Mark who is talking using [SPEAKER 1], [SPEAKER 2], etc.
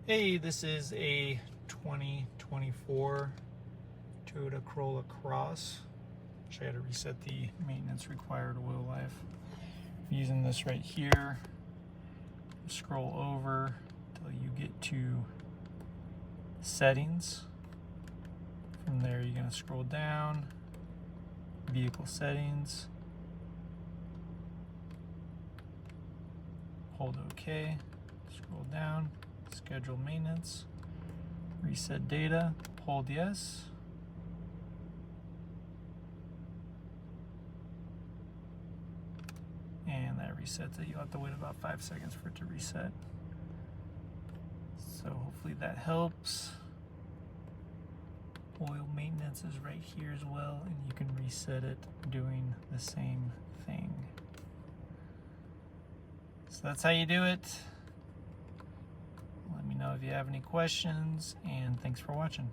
[SPEAKER 1] Hey, this is a 2024 Toyota Corolla Cross. Actually, I had to reset the maintenance required oil life. I'm using this right here. Scroll over till you get to settings. From there, you're going to scroll down, vehicle settings, hold OK, scroll down, schedule maintenance, reset data, hold yes. And that resets it. You'll have to wait about 5 seconds for it to reset. So hopefully that helps. Oil maintenance is right here as well, and you can reset it doing the same thing. So that's how you do it. Let me know if you have any questions, and thanks for watching.